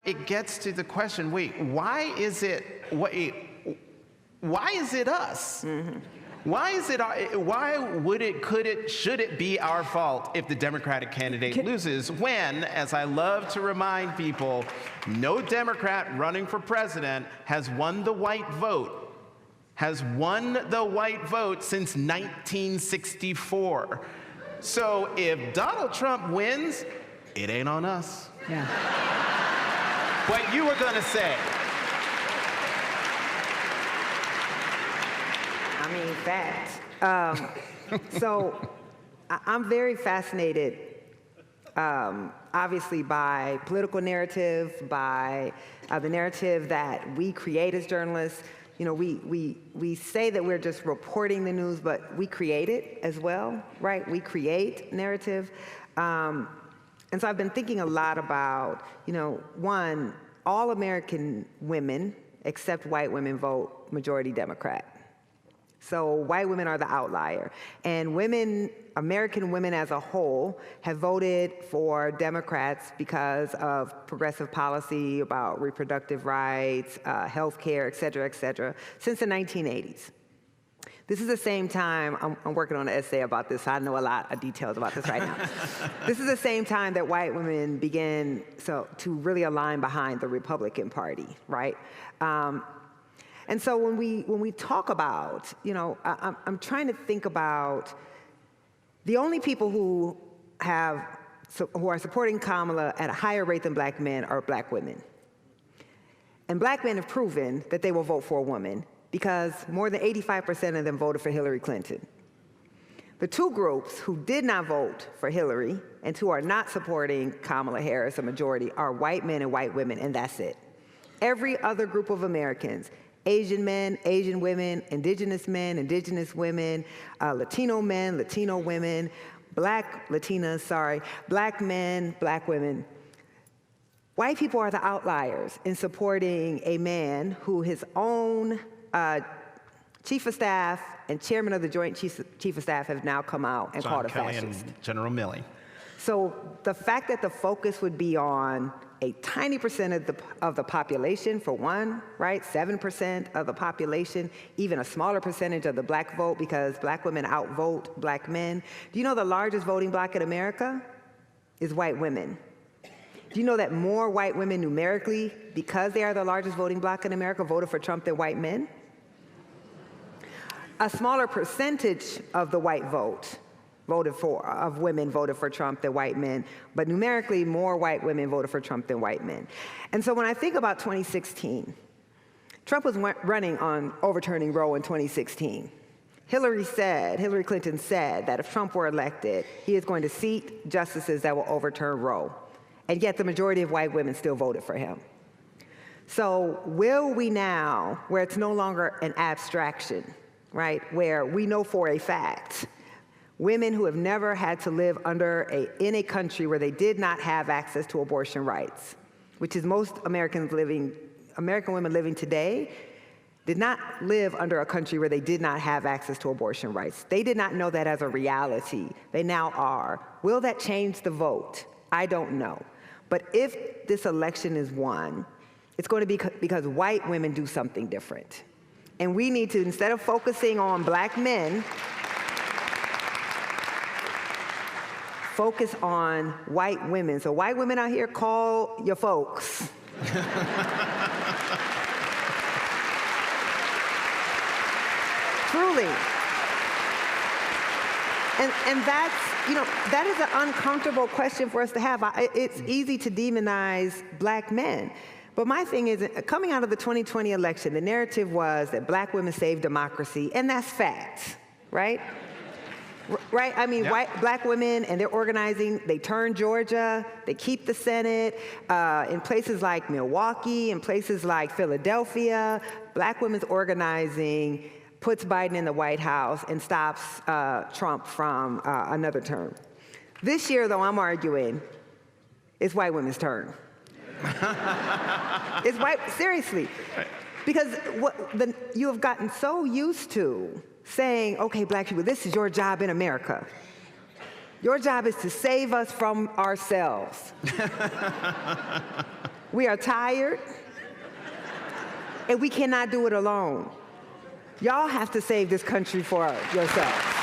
It gets to the question, wait, why is it us? Mm-hmm. Why should it be our fault if the Democratic candidate loses when, as I love to remind people, no Democrat running for president has won the white vote since 1964. So if Donald Trump wins, it ain't on us. Yeah. What you were gonna say. I mean, facts. So I'm very fascinated, obviously, by political narrative, by the narrative that we create as journalists. You know, we say that we're just reporting the news, but we create it as well, right? We create narrative. And so I've been thinking a lot about, you know, one, all American women, except white women, vote majority Democrat. So white women are the outlier. And women, American women as a whole, have voted for Democrats because of progressive policy about reproductive rights, health care, et cetera, since the 1980s. This is the same time, I'm working on an essay about this, so I know a lot of details about this right now. This is the same time that white women began to really align behind the Republican Party, right? And so when we talk about, you know, I'm trying to think about the only people who are supporting Kamala at a higher rate than black men are black women. And black men have proven that they will vote for a woman because more than 85% of them voted for Hillary Clinton. The two groups who did not vote for Hillary and who are not supporting Kamala Harris, a majority, are white men and white women, and that's it. Every other group of Americans, Asian men, Asian women, indigenous men, indigenous women, Latino men, Latino women, black men, black women. White people are the outliers in supporting a man who his own chief of staff and chairman of the Joint Chief of Staff have now come out and called a fascist. And General Milley. So the fact that the focus would be on a tiny percent of the population, for one, right? 7% of the population, even a smaller percentage of the black vote because black women outvote black men. Do you know the largest voting bloc in America is white women? Do you know that more white women numerically, because they are the largest voting bloc in America, voted for Trump than white men? A smaller percentage of the white vote of women voted for Trump than white men, but numerically more white women voted for Trump than white men. And so when I think about 2016, Trump was running on overturning Roe in 2016. Hillary Clinton said that if Trump were elected, he is going to seat justices that will overturn Roe. And yet the majority of white women still voted for him. So will we now, where it's no longer an abstraction, right, where we know for a fact, women who have never had to live in a country where they did not have access to abortion rights, which is most American women living today, did not live under a country where they did not have access to abortion rights. They did not know that as a reality. They now are. Will that change the vote? I don't know. But if this election is won, it's going to be because white women do something different. And we need to, instead of focusing on black men, focus on white women. So white women out here, call your folks. Truly. And that's, you know, that is an uncomfortable question for us to have. It's easy to demonize black men. But my thing is, coming out of the 2020 election, the narrative was that black women saved democracy, and that's fact, right? Right? I mean, Yep. Black women, and they're organizing, they turn Georgia, they keep the Senate. In places like Milwaukee, in places like Philadelphia, black women's organizing puts Biden in the White House and stops Trump from another term. This year, though, I'm arguing, it's white women's turn. It's white, seriously. Because you have gotten so used to saying, okay, black people, this is your job in America. Your job is to save us from ourselves. We are tired, and we cannot do it alone. Y'all have to save this country for yourselves.